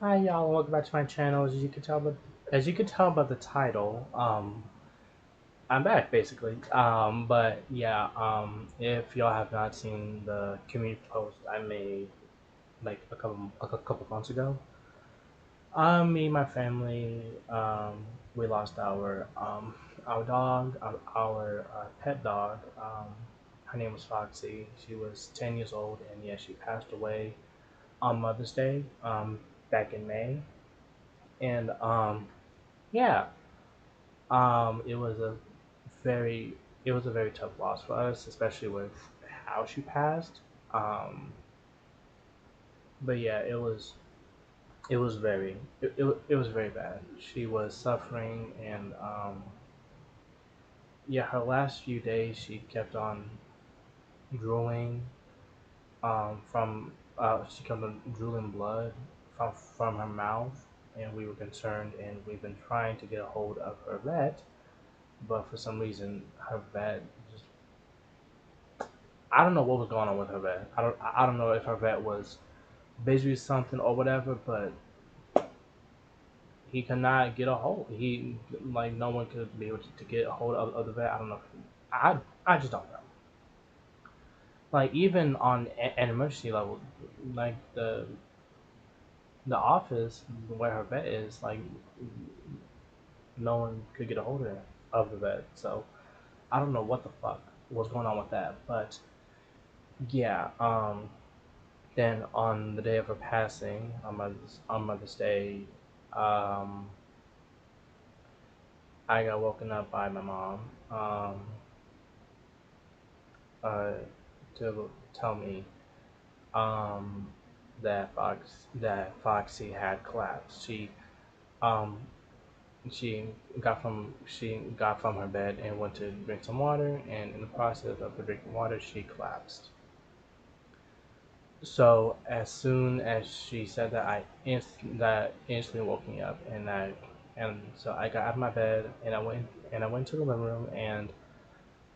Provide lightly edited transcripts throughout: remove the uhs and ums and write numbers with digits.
Hi y'all, welcome back to my channel. As you can tell by the title, I'm back basically. But yeah, if y'all have not seen the community post I made like a couple months ago, me and my family, we lost our dog, our pet dog. Her name was Foxy. She was 10 years old, and yeah, she passed away on Mother's Day, back in May, and yeah. It was a very very tough loss for us, especially with how she passed. Um, but yeah, it was very bad. She was suffering, and yeah, her last few days she kept on drooling. From she kept on drooling blood from her mouth, and we were concerned, and we've been trying to get a hold of her vet, but for some reason her vet just I don't know what was going on with her vet. I don't know if her vet was busy with something or whatever, but he could not get a hold. He like no one could be able to get a hold of the vet. I don't know. I just don't know. Like even on an emergency level, like the office where her vet is, like no one could get a hold of the vet. So I don't know what the fuck was going on with that. But yeah, then on the day of her passing, on Mother's Day, um, I got woken up by my mom, uh, to tell me, um, that Foxy had collapsed. Um, she got from her bed and went to drink some water, and in the process of her drinking water, she collapsed. So as soon as she said that, that instantly woke me up, and so I got out of my bed, and I went to the living room,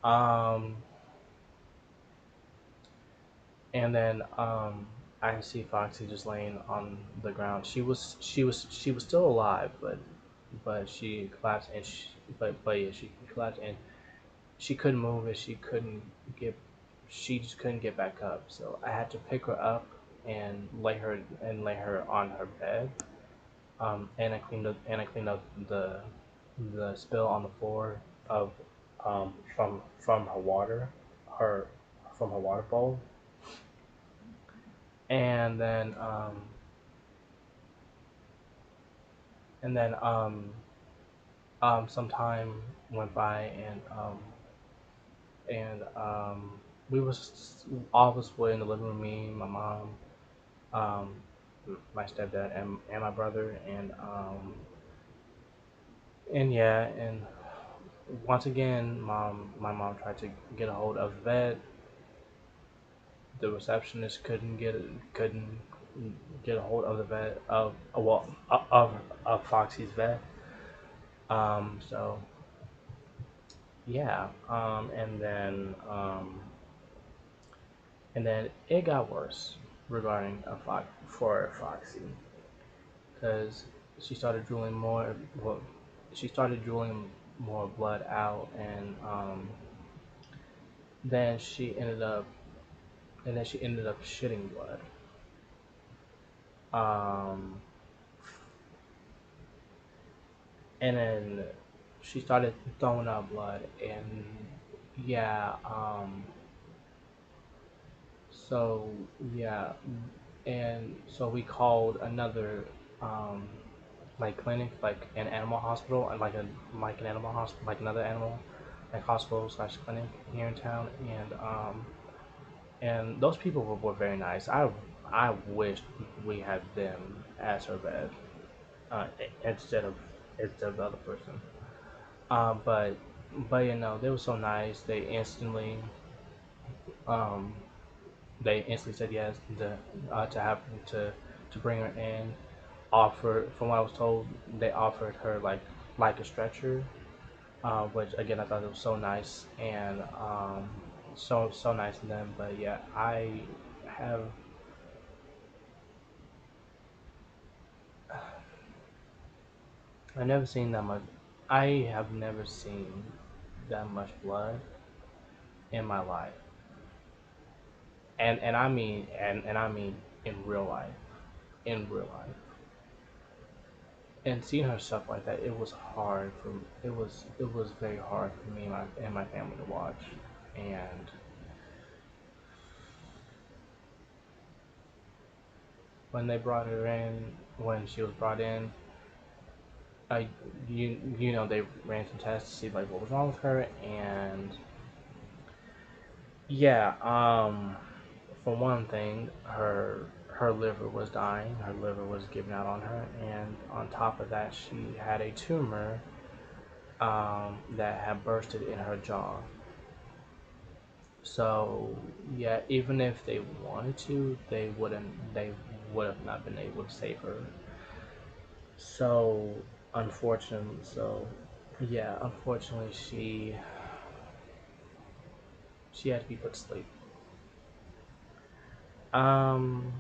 um and then I see Foxy just laying on the ground. She was still alive, but she collapsed, but yeah, she collapsed, and she couldn't move, and get she just couldn't get back up. So I had to pick her up and lay her on her bed. And I cleaned up the spill on the floor of from her her from her water bowl. And then and then some time went by, and we was all of us were in the living room, me, my mom, um, my stepdad, and my brother, and yeah, and once again, my mom tried to get a hold of the vet. The receptionist couldn't get a hold of the vet of Foxy's vet. So yeah, and then it got worse regarding for Foxy, because she started drooling more. Well, she started drooling more blood out, then she ended up and then she ended up shitting blood. Um, and then she started throwing up blood, and yeah, so yeah, and so we called another, um, like clinic, like an animal hospital, and like an animal hospital, like another animal, like hospital slash clinic here in town, and those people were very nice. I wish we had them as her vet, uh, instead of the other person. But they were so nice. Um, they instantly said yes to have to bring her in. Offered, from what I was told, they offered her like a stretcher, which again I thought it was so nice, and so nice of them. But yeah, have I never seen that much. I have never seen that much blood in my life, and I mean in real life, in real life. And seeing her stuff like that, it was hard for it was very hard for me and my family to watch. And when they brought her in, when she was brought in, I you know they ran some tests to see like what was wrong with her, and yeah, for one thing, her liver was dying, her liver was giving out on her, and on top of that, she had a tumor that had bursted in her jaw. So yeah, even if they wanted to, they would have not been able to save her. So unfortunately, yeah, unfortunately, she had to be put to sleep. Um,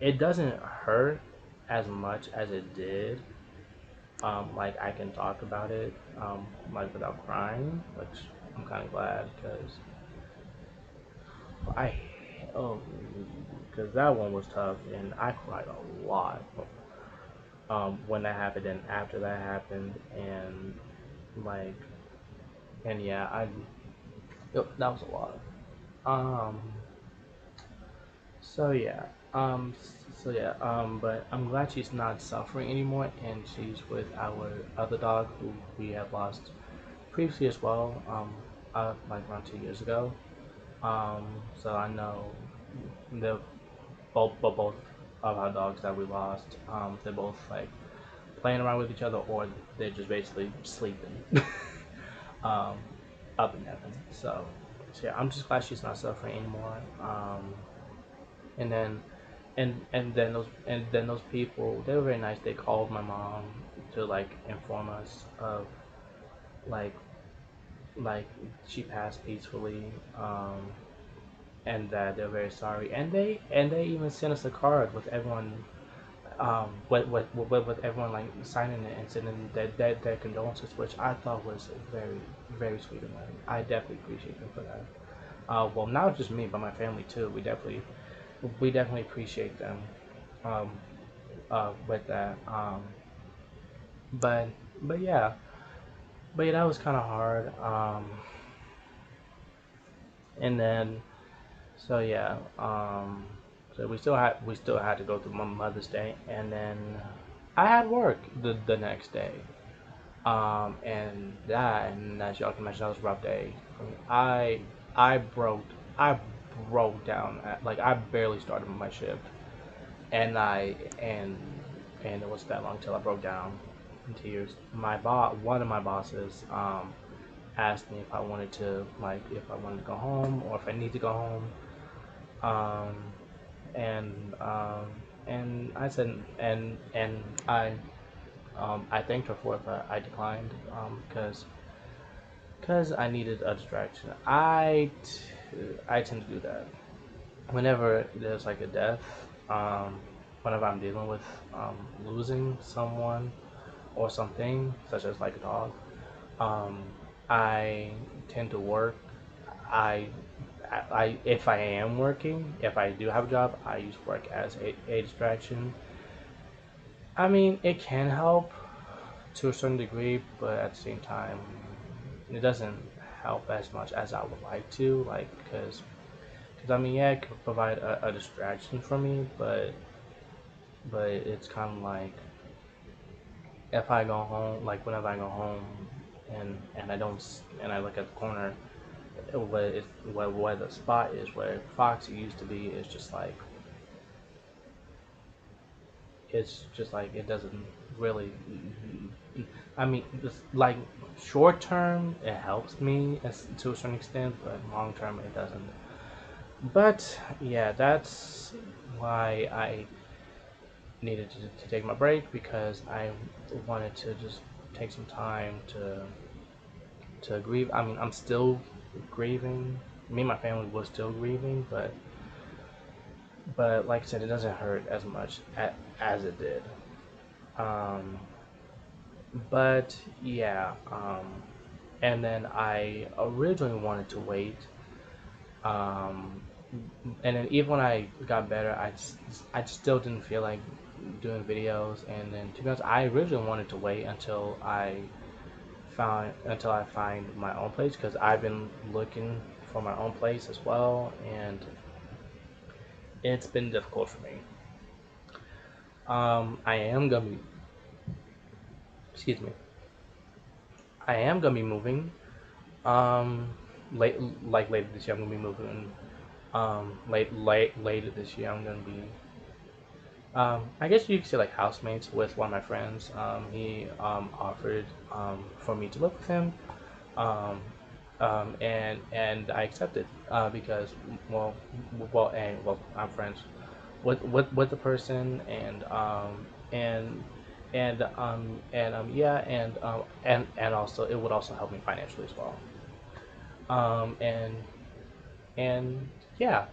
it doesn't hurt as much as it did. Like I can talk about it, like without crying, which I'm kind of glad because I, oh, because that one was tough and I cried a lot when that happened and after that happened and like and yeah, that was a lot. Um, so yeah, but I'm glad she's not suffering anymore and she's with our other dog who we had lost previously as well, like around 2 years ago. So I know the both of our dogs that we lost, they're both like playing around with each other or they're just basically sleeping um, up in heaven. So yeah, I'm just glad she's not suffering anymore. And then and then those people they were very nice. They called my mom to like inform us of like like she passed peacefully. And that they're very sorry. And they even sent us a card with everyone with everyone like signing it and sending their condolences, which I thought was very sweet of them. I definitely appreciate them for that. Well, not just me, but my family too. We definitely appreciate them um, with that. But but yeah, but yeah, that was kind of hard. And then so yeah, so we still had to go through Mother's Day, and then I had work the next day. And as y'all can imagine, that was a rough day for me. I broke I broke down like I barely started my shift, and I and it was that long till I broke down in tears. One of my bosses, asked me if I wanted to if I wanted to go home or if I need to go home. Um, and I said I thanked her for it, but I declined because I needed a distraction. I tend to do that whenever there's like a death. Um, Whenever I'm dealing with losing someone or something, such as like a dog, um, I tend to work. I if I am working, if I do have a job, I use work as a distraction. I mean, it can help to a certain degree, but at the same time, it doesn't help as much as I would like to. Like, because I mean, yeah, it could provide a distraction for me, but it's kind of like if I go home, like whenever I go home, and I don't and I look at the corner, where the spot is where Foxy used to be is just like it's just like it doesn't really. I mean, just like short term, it helps me to a certain extent, but long term, it doesn't. But yeah, that's why I needed to take my break because I wanted to just take some time to grieve. I mean, I'm still grieving. Me and my family was still grieving, but like I said, it doesn't hurt as much as it did. Um, But yeah, and then I originally wanted to wait, um, and then even when I got better, I still didn't feel like doing videos. And then to be honest, I originally wanted to wait until I find my own place because I've been looking for my own place as well, and it's been difficult for me. I am gonna be, excuse me, I am gonna be moving. Um, late like later this year, I'm gonna be moving. Later this year, I'm gonna be. I guess you could say like housemates with one of my friends. He offered for me to live with him. Um, and I accepted because well well I'm friends with the person and yeah and also it would also help me financially as well. Um, and and yeah.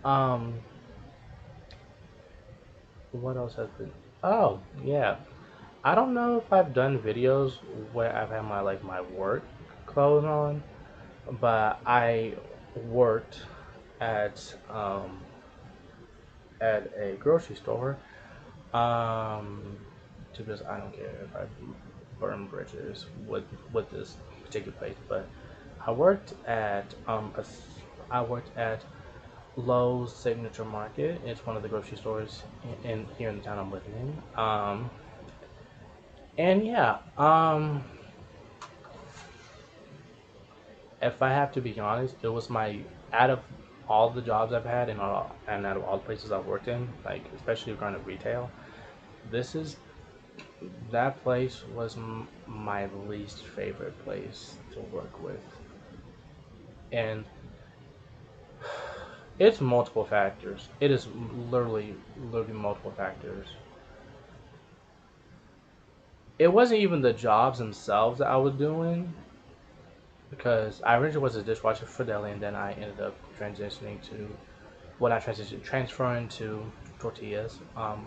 Um, what else has been? Oh yeah. I don't know if I've done videos where I've had my work clothes on, but I worked at at a grocery store. Um, to this, I don't care if I burn bridges with this particular place, but I worked at I worked at Lowe's Signature Market. It's one of the grocery stores in here in the town I'm living in. And yeah, if I have to be honest, it was my out of all the jobs I've had and out of all the places I've worked in, like especially regarding retail, this is that place was my least favorite place to work with, and it's multiple factors. It is literally multiple factors. It wasn't even the jobs themselves that I was doing because I originally was a dishwasher for deli, and then I ended up transitioning to what I transitioned transferring to tortillas,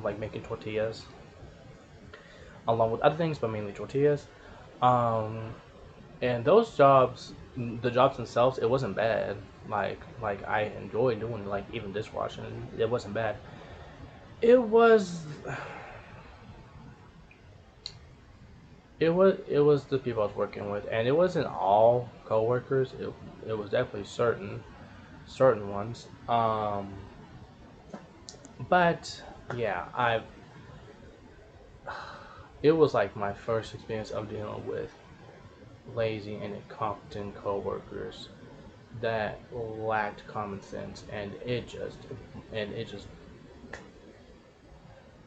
like making tortillas along with other things, but mainly tortillas. Um, and those jobs, the jobs themselves, it wasn't bad. Like I enjoyed doing like even dishwashing. It wasn't bad. It was it was the people I was working with, and it wasn't all coworkers. It was definitely certain ones. But yeah, I it was like my first experience of dealing with lazy and incompetent coworkers that lacked common sense, and it just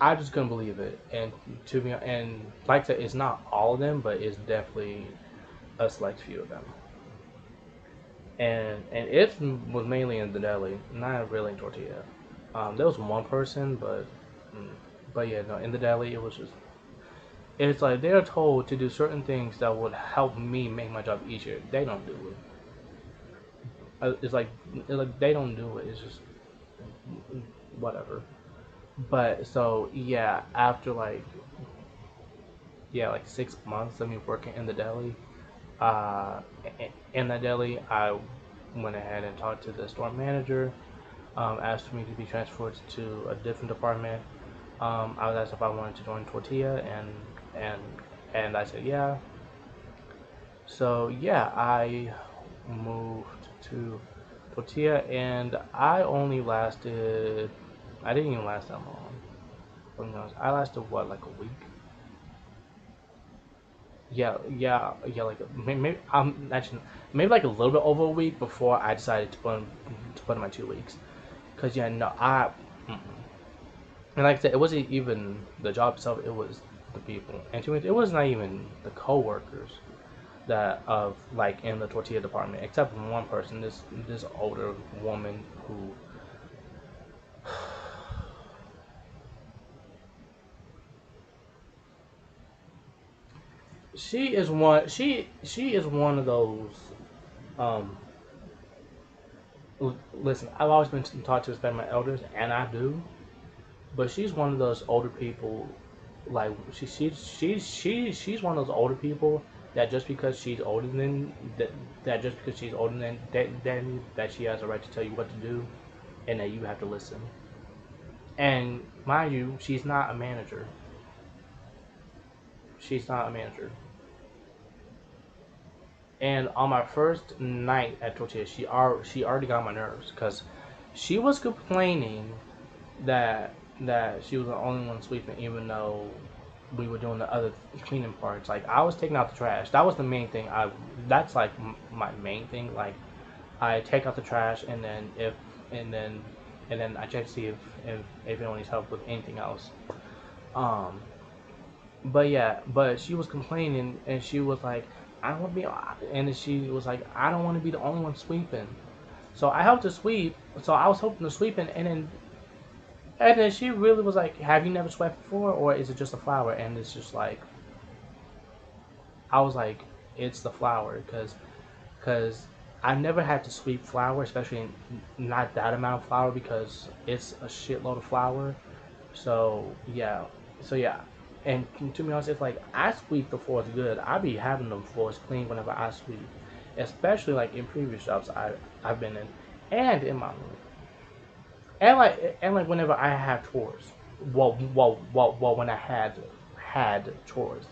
I just couldn't believe it. And to me, and like I said, it's not all of them, but it's definitely a select few of them. And it was mainly in the deli, not really in tortilla. There was one person, mm, but yeah, no, in the deli it was just it's like they're told to do certain things that would help me make my job easier. They don't do it. It's like they don't do it. It's just whatever. But so yeah, after like 6 months of me working in the deli, uh, in the deli, I went ahead and talked to the store manager, asked for me to be transferred to a different department. I was asked if I wanted to join tortilla, and and I said yeah. So yeah, I moved to tortilla, and I only lasted. I didn't even last that long. Being honest, I lasted what like a week. Yeah, like maybe I'm actually maybe like a little bit over a week before I decided to put in my 2 weeks. Cause yeah, no, mm-mm. And like I said, it wasn't even the job itself; it was the people. And to me, it was not even the coworkers that of like in the tortilla department, except for one person, this older woman who she is one of those. Um, listen, I've always been taught to respect my elders, and I do. But she's one of those older people. like she's one of those older people that just because she's older than that just because she's older than she has a right to tell you what to do, and that you have to listen. And mind you, she's not a manager. She's not a manager. And on my first night at Tortilla, she already got on my nerves because she was complaining that she was the only one sweeping, even though we were doing the other cleaning parts. Like I was taking out the trash. That was the main thing. That's like my main thing. Like I take out the trash, and then if and then and then I check to see if anyone needs help with anything else. Um, but yeah, but she was complaining, and she was like, I don't want to be, and then she was like, I don't want to be the only one sweeping. So I helped her sweep. So I was helping her sweeping, and then she really was like, have you never swept before, or is it just a flower? And it's just like, I was like, it's the flower, because I never had to sweep flour, especially not that amount of flour because it's a shitload of flour. So yeah, so yeah, and to be honest, it's like I sweep the floors good. I be having the floors clean whenever I sweep, especially like in previous jobs I've been in, and in my room, and like whenever I have chores. Well, when I had chores.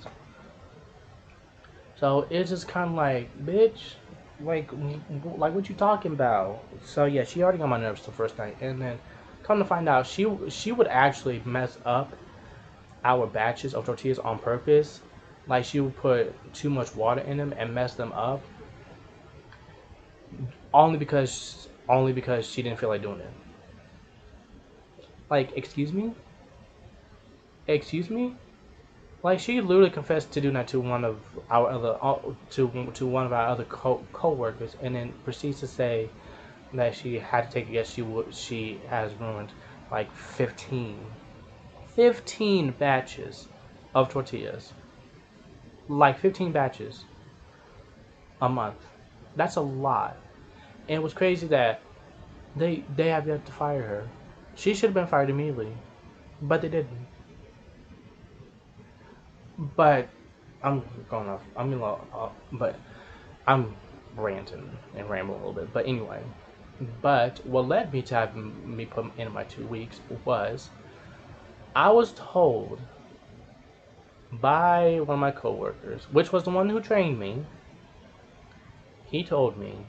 So it's just kind of like, bitch, like what you talking about? So yeah, she already got my nerves the first night, and then come to find out, she would actually mess up our batches of tortillas on purpose. Like she would put too much water in them and mess them up, only because she didn't feel like doing it. Like, excuse me. Like she literally confessed to doing that to one of our other to one of our other co-workers, and then proceeds to say that she had to take a guess. She has ruined like 15 batches of tortillas, like 15 batches a month. That's a lot. And it was crazy that they have yet to fire her. She should have been fired immediately, but they didn't. But I'm going off. But I'm ranting and rambling a little bit. But anyway, but what led me to have me put in my 2 weeks was I was told by one of my coworkers, which was the one who trained me. He told me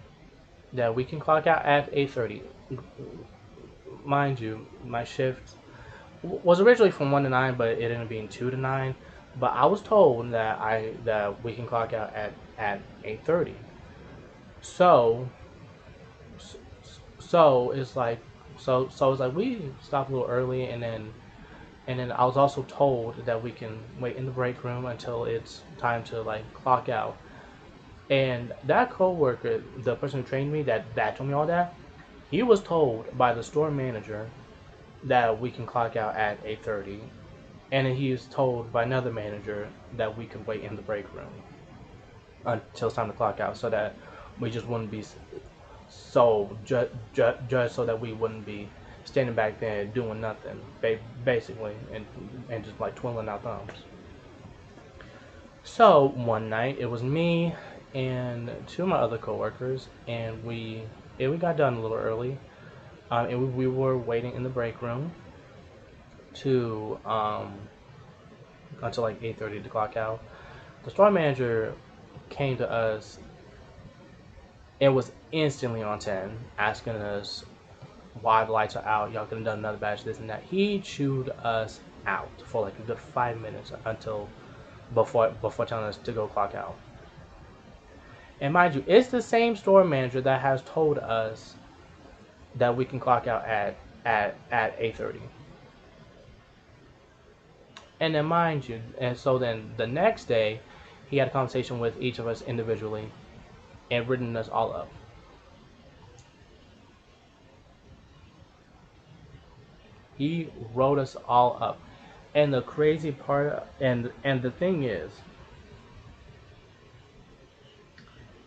that we can clock out at 8:30. Mind you, my shift was originally from 1 to 9, but it ended up being 2 to 9. But I was told that we can clock out at 8:30. So so it's like so it's like we stop a little early, and then I was also told that we can wait in the break room until it's time to like clock out. And that coworker, the person who trained me, that told me all that, he was told by the store manager that we can clock out at 8:30, and then he was told by another manager that we can wait in the break room until it's time to clock out, so that we just wouldn't be just so that we wouldn't be standing back there doing nothing, basically, and just like twiddling our thumbs. So one night it was me and two of my other coworkers, and we got done a little early, and we were waiting in the break room to until like 8:30 to clock out. The store manager came to us and was instantly on 10, asking us why the lights are out. Y'all could have done another batch, this and that. He chewed us out for like a good 5 minutes until before telling us to go clock out. And mind you, it's the same store manager that has told us that we can clock out at 8:30. And then mind you, and so then the next day, he had a conversation with each of us individually and written us all up. He wrote us all up. And the crazy part, and the thing is,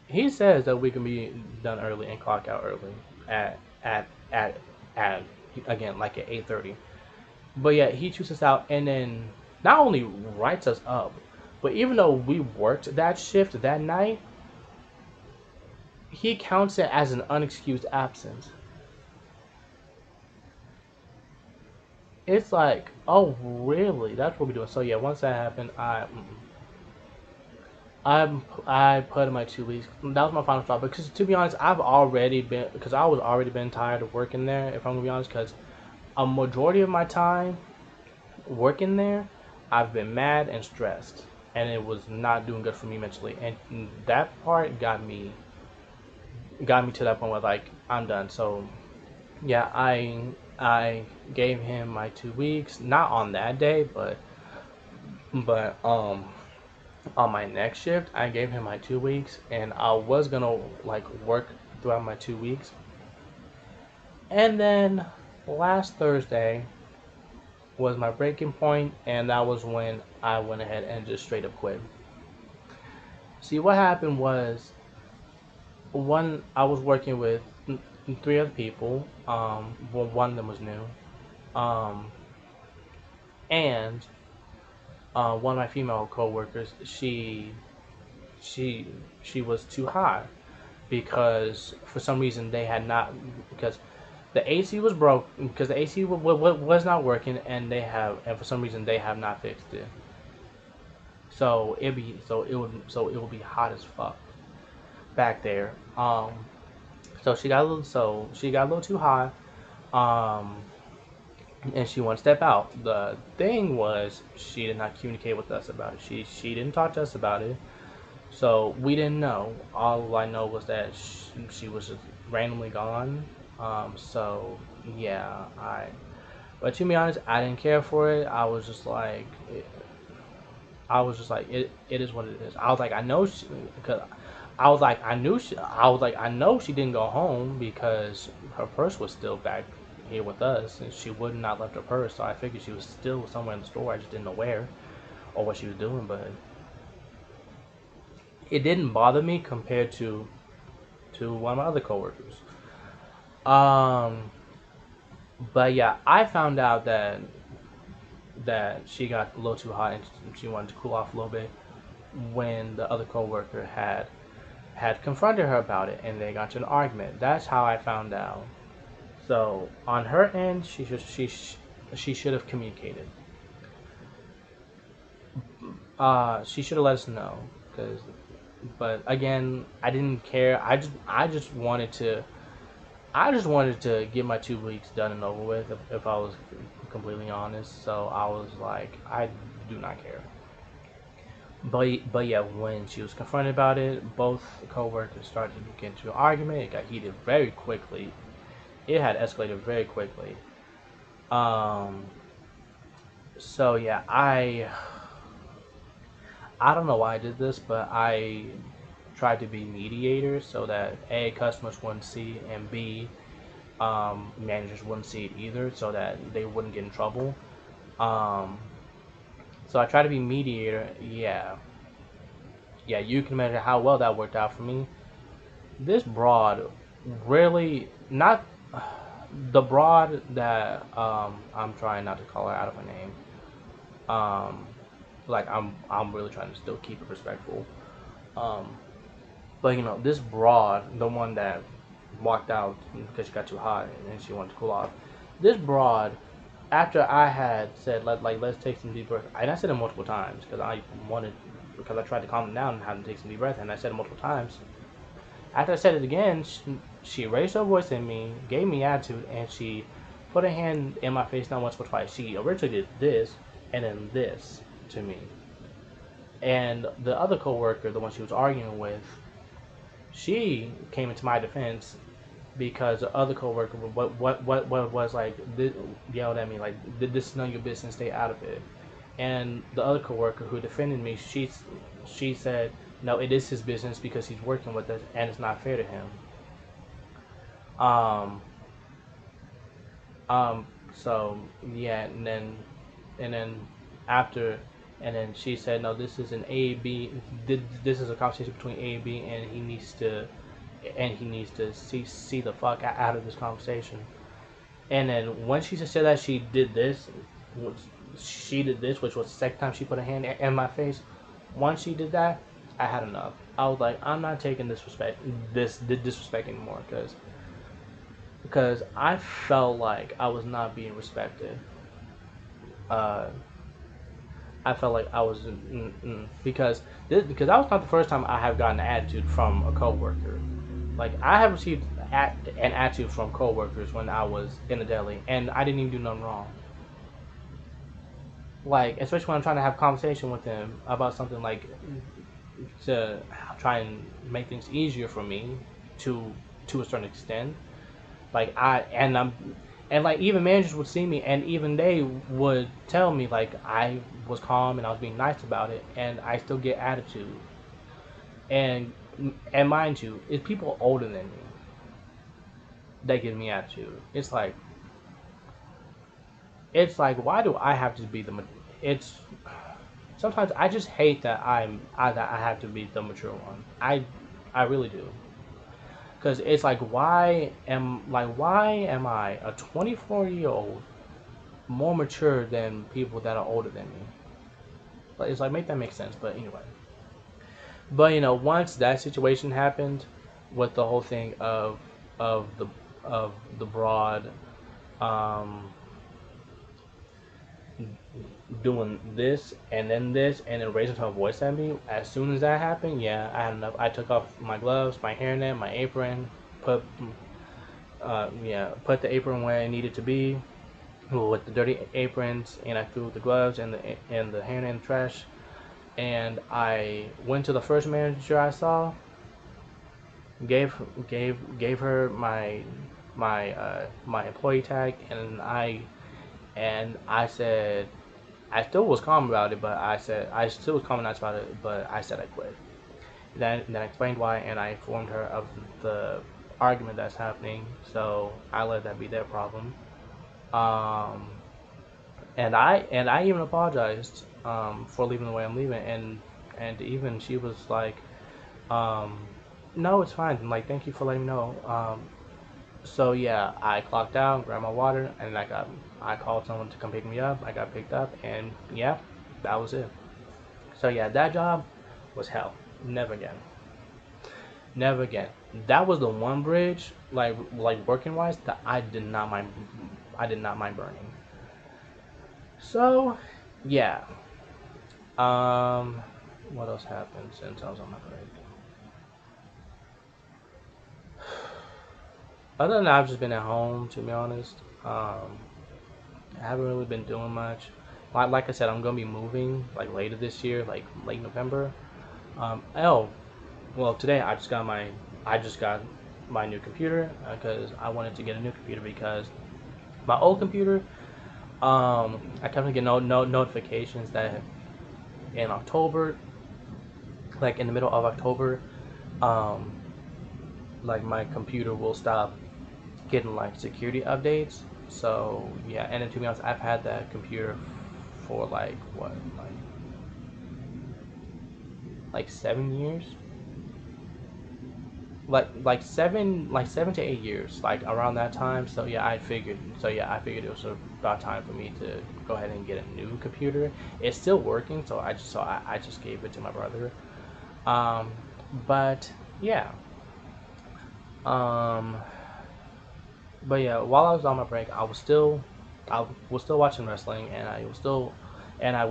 he says that we can be done early and clock out early at at at at again like at 8:30. But yeah, he chews us out, and then not only writes us up, but even though we worked that shift that night, he counts it as an unexcused absence. It's like, oh really? That's what we're doing. So yeah, once that happened, I put in my 2 weeks. That was my final straw. Because to be honest, I've already been because I was already been tired of working there. If I'm gonna be honest, because a majority of my time working there, I've been mad and stressed, and it was not doing good for me mentally. And that part got me to that point where like I'm done. So yeah, I gave him my 2 weeks, not on that day, but on my next shift, I gave him my 2 weeks, and I was gonna like work throughout my 2 weeks, and then last Thursday was my breaking point, and that was when I went ahead and just straight up quit. See, what happened was one I was working with three other people. Well, one of them was new. Um, and one of my female coworkers, she she was too high because for some reason they had not because the AC was broke because the AC was not working and for some reason they have not fixed it. So it would be hot as fuck back there. So she got a little too high. Um, and she wanted to step out. The thing was she did not communicate with us about it. She didn't talk to us about it. So we didn't know. All I know was that she was just randomly gone. So yeah, I. But to be honest, I didn't care for it. I was just like, it is what it is. I was like, I know she, because I was like, I knew she, I was like, I know she didn't go home because her purse was still back here with us, and she would not left her purse. So I figured she was still somewhere in the store. I just didn't know where or what she was doing, but it didn't bother me compared to one of my other coworkers. Um, but yeah, I found out that she got a little too hot and she wanted to cool off a little bit when the other coworker had confronted her about it and they got to an argument. That's how I found out. So on her end, she should have communicated. She should have let us know. Cause, but again, I didn't care. I just wanted to get my 2 weeks done and over with. If I was completely honest, so I was like, I do not care. But yeah, when she was confronted about it, both coworkers started to get into an argument. It got heated very quickly. It had escalated very quickly. Um, so yeah, I don't know why I did this, but I tried to be mediator so that A, customers wouldn't see, and B, managers wouldn't see it either, so that they wouldn't get in trouble. Um, so I tried to be mediator. Yeah, yeah, you can imagine how well that worked out for me. This broad really not the broad that I'm trying not to call her out of her name. Um, like I'm really trying to still keep it respectful. Um, but you know, this broad, the one that walked out because she got too hot and she wanted to cool off. This broad, after I had said let's take some deep breaths, and I said it multiple times because I tried to calm them down and have them take some deep breath, and I said it multiple times. After I said it again, she raised her voice at me, gave me attitude, and she put her hand in my face not once but twice. She originally did this and then this to me. And the other coworker, the one she was arguing with, she came into my defense because the other coworker what was like yelled at me like this is none of your business, stay out of it. And the other coworker who defended me, she said no, it is his business because he's working with us and it's not fair to him. Um, so yeah, and then after, and then she said, no, this is an A B. This is a conversation between A and B, and he needs to see the fuck out of this conversation. And then when she said that, she did this. she did this, which was the second time she put a hand in my face. Once she did that, I had enough. I was like, I'm not taking this disrespect anymore, because I felt like I was not being respected. Uh, I felt like I was because that was not the first time I have gotten an attitude from a coworker. Like I have received an attitude from coworkers when I was in the deli, and I didn't even do nothing wrong. Like especially when I'm trying to have a conversation with them about something, like to try and make things easier for me to a certain extent. Like and like even managers would see me, and even they would tell me like I was calm and I was being nice about it, and I still get attitude. And mind you, it's people older than me that give me attitude. It's like why do I have to be it's sometimes I just hate that that I have to be the mature one. I really do. Cause it's like why am I a 24-year old more mature than people that are older than me? But it's like make that make sense. But anyway, but once that situation happened with the whole thing of the of the broad um doing this and then raising her voice at me, as soon as that happened, yeah, I had enough. I took off my gloves, my hairnet, my apron, put put the apron where it needed to be with the dirty aprons, and I threw the gloves and the hairnet in the trash. And I went to the first manager I saw, gave gave her my employee tag, and I said I still was calm about it, but I still was calm and nice about it, but I said I quit. Then I explained why, and I informed her of the argument that's happening. So I let that be their problem. Um, and I even apologized for leaving the way I'm leaving, and even she was like, um, no, it's fine. Like, thank you for letting me know. So yeah, I clocked out, grabbed my water, and I called someone to come pick me up. I got picked up, and yeah, that was it. So yeah, that job was hell. Never again. Never again. That was the one bridge, like working wise, that I did not mind. I did not mind burning. So yeah. Um, what else happened since I was on my break? Other than that, I've just been at home, to be honest. I haven't really been doing much. Like I said, I'm gonna be moving like later this year, like late November. Oh, well, today I just got my new computer because I wanted to get a new computer because my old computer, I kept getting no notifications that in October, like in the middle of October, um, like my computer will stop getting like security updates. So yeah, and then to be honest, I've had that computer for like what, like 7 years, like 7 to 8 years, like around that time. So yeah, I figured it was about time for me to go ahead and get a new computer. It's still working, I just gave it to my brother. Um, but yeah, um, but yeah, while I was on my break, I was still watching wrestling, and I was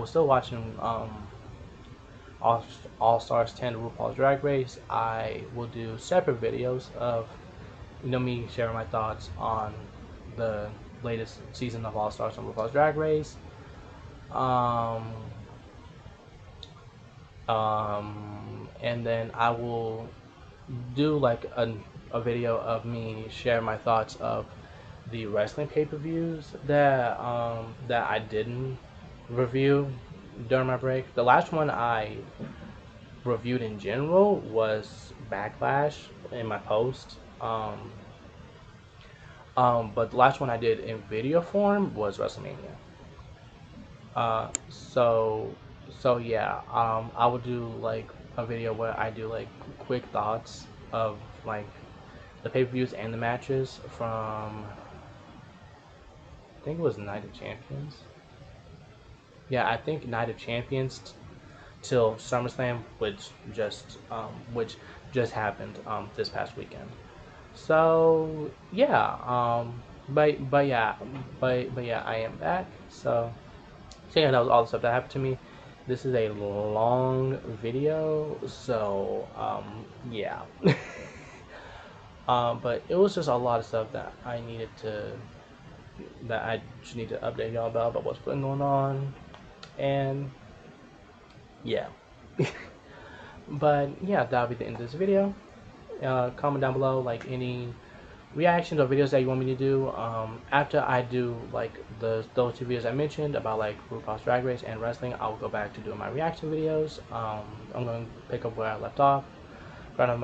still watching All, All Stars 10 RuPaul's Drag Race. I will do separate videos of me sharing my thoughts on the latest season of All Stars on RuPaul's Drag Race. Um, and then I will do like a video of me sharing my thoughts of the wrestling pay-per-views that I didn't review during my break. The last one I reviewed in general was Backlash in my post. But the last one I did in video form was WrestleMania. So yeah, I will do like a video where I do like quick thoughts of like the pay-per-views and the matches from, I think it was Night of Champions. yeah, I think Night of Champions till SummerSlam, which just happened this past weekend. So yeah, but yeah, I am back. So yeah, that was all the stuff that happened to me. This is a long video, so yeah. But it was just a lot of stuff that I just need to update y'all about what's been going on, and yeah. But yeah, that'll be the end of this video. Comment down below like any reactions or videos that you want me to do. After I do like those two videos I mentioned about like RuPaul's Drag Race and wrestling, I'll go back to doing my reaction videos. I'm going to pick up where I left off. Right off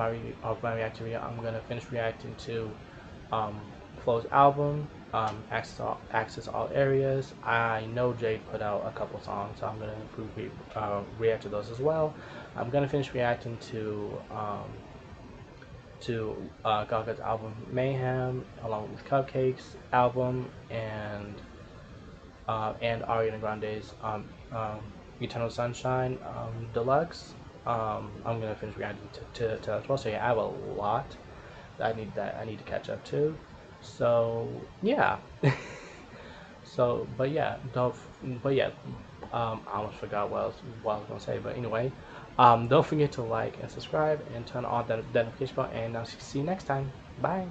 my reaction video, I'm going to finish reacting to um, Flo's album, Access All Areas. I know Jade put out a couple songs, so I'm going to react to those as well. I'm going to finish reacting to Gal Gadot's album Mayhem, along with Cupcakes album and Ariana Grande's Eternal Sunshine Deluxe. I'm gonna finish reacting to that as well. So yeah, I have a lot that I need to catch up to. So yeah. But yeah, I almost forgot what I was gonna say. But anyway, don't forget to like and subscribe and turn on that notification bell. And I'll see you next time. Bye.